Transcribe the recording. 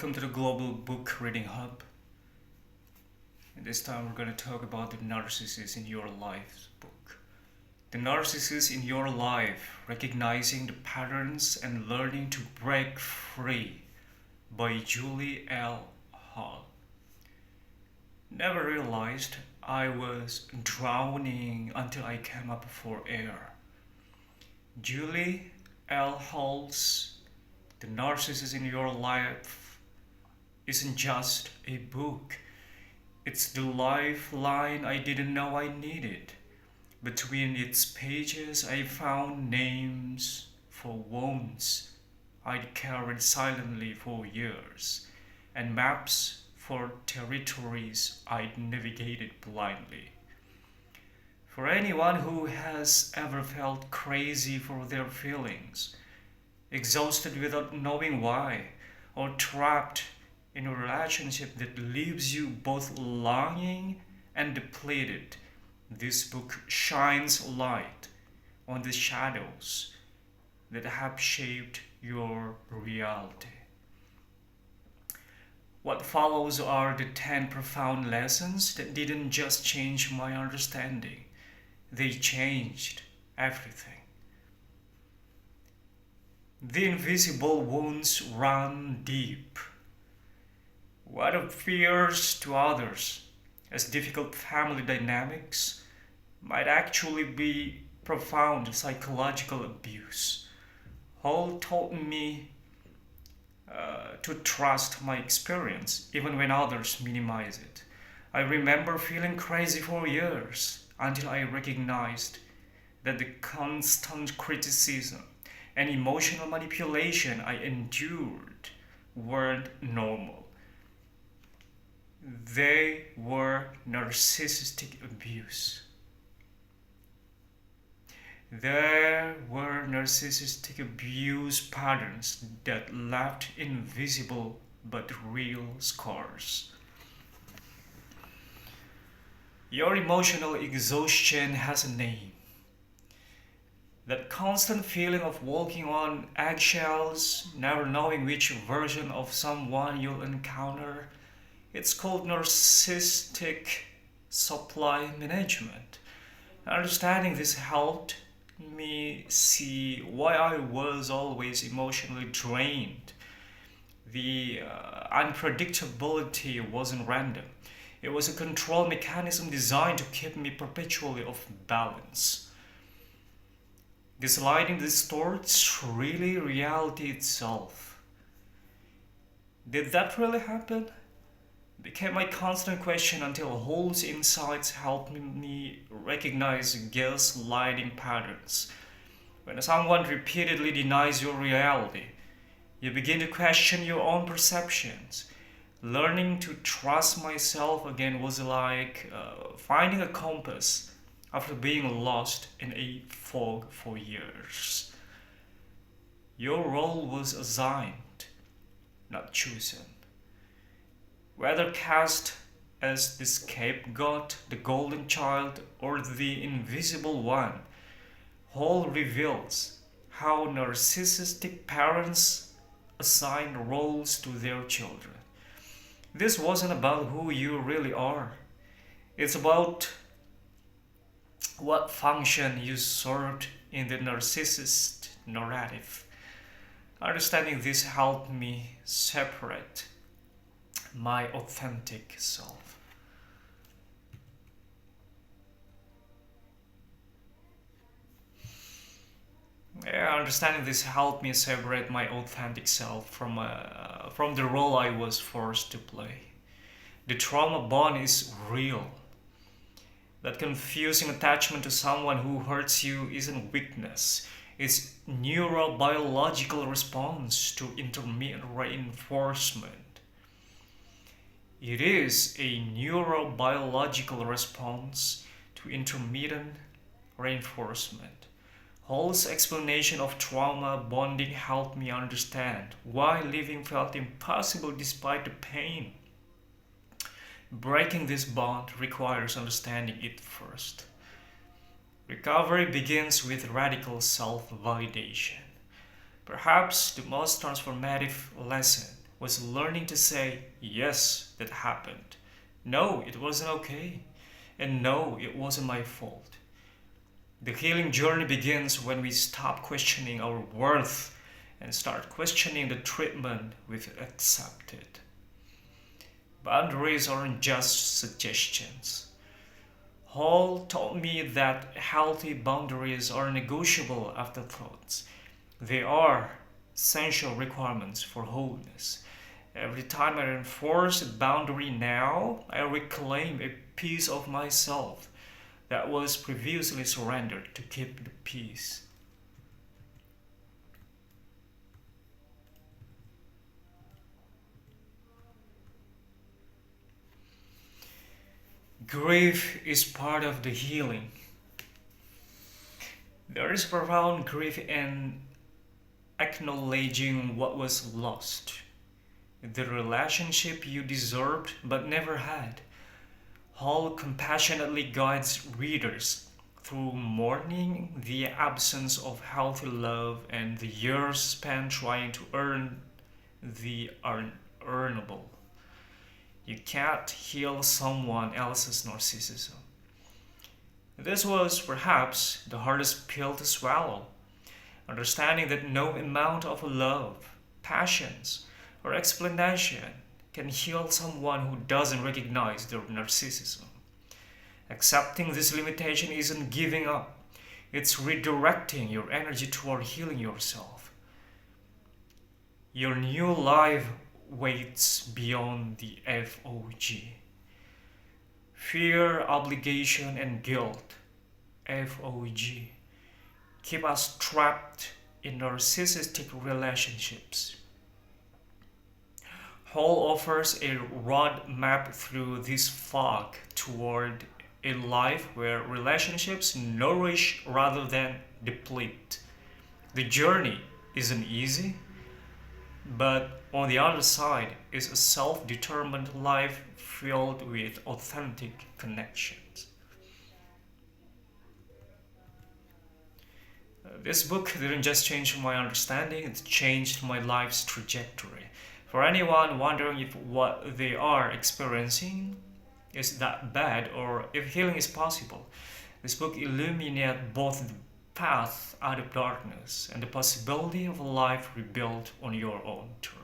welcome to the Global Book Reading Hub. And this time we're going to talk about the narcissist in your life book. The narcissist in your life, recognizing the patterns and learning to break free by Julie L. Hall. Never realized I was drowning until I came up for air. Julie L. Hall's The Narcissist in Your Life isn't just a book. It's the lifeline I didn't know I needed. Between its pages, I found names for wounds I'd carried silently for years, and maps for territories I'd navigated blindly. For anyone who has ever felt crazy for their feelings, exhausted without knowing why, or trapped in a relationship that leaves you both longing and depleted, this book shines light on the shadows that have shaped your reality. What follows are the 10 profound lessons that didn't just change my understanding, they changed everything. The invisible wounds run deep. What appears to others as difficult family dynamics might actually be profound psychological abuse. Hall taught me to trust my experience even when others minimize it. I remember feeling crazy for years until I recognized that the constant criticism and emotional manipulation I endured weren't normal. They were narcissistic abuse. There were narcissistic abuse patterns that left invisible but real scars. Your emotional exhaustion has a name. That constant feeling of walking on eggshells, never knowing which version of someone you'll encounter, it's called narcissistic supply management. Understanding this helped me see why I was always emotionally drained. The unpredictability wasn't random. It was a control mechanism designed to keep me perpetually off balance. Gaslighting distorts really reality itself. Did that really happen? Became my constant question until Hall's insights helped me recognize gaslighting patterns. When someone repeatedly denies your reality, you begin to question your own perceptions. Learning to trust myself again was like finding a compass after being lost in a fog for years. Your role was assigned, not chosen. Whether cast as the scapegoat, the golden child, or the invisible one, Hall reveals how narcissistic parents assign roles to their children. This wasn't about who you really are. It's about what function you served in the narcissist narrative. Understanding this helped me separate my authentic self. Understanding this helped me separate my authentic self from the role I was forced to play. The trauma bond is real. That confusing attachment to someone who hurts you isn't weakness. It's neurobiological response to intermittent reinforcement. It is a neurobiological response to intermittent reinforcement. Hall's explanation of trauma bonding helped me understand why living felt impossible despite the pain. Breaking this bond requires understanding it first. Recovery begins with radical self validation. Perhaps the most transformative lesson was learning to say, yes, that happened. No, it wasn't okay. And no, it wasn't my fault. The healing journey begins when we stop questioning our worth and start questioning the treatment we've accepted. Boundaries aren't just suggestions. Hall taught me that healthy boundaries are negotiable afterthoughts. They are essential requirements for wholeness. Every time I enforce a boundary now, I reclaim a piece of myself that was previously surrendered to keep the peace. Grief is part of the healing. There is profound grief in acknowledging what was lost, the relationship you deserved but never had. Hall compassionately guides readers through mourning the absence of healthy love and the years spent trying to earn the unearnable. You can't heal someone else's narcissism. This was perhaps the hardest pill to swallow, understanding that no amount of love, passions, or explanation can heal someone who doesn't recognize their narcissism. Accepting this limitation isn't giving up, it's redirecting your energy toward healing yourself. Your new life waits beyond the FOG. Fear, obligation, and guilt, FOG, keep us trapped in narcissistic relationships. Hall offers a roadmap through this fog toward a life where relationships nourish rather than deplete. The journey isn't easy, but on the other side is a self determined life filled with authentic connections. This book didn't just change my understanding, it changed my life's trajectory. For anyone wondering if what they are experiencing is that bad or if healing is possible, this book illuminates both the path out of darkness and the possibility of a life rebuilt on your own terms.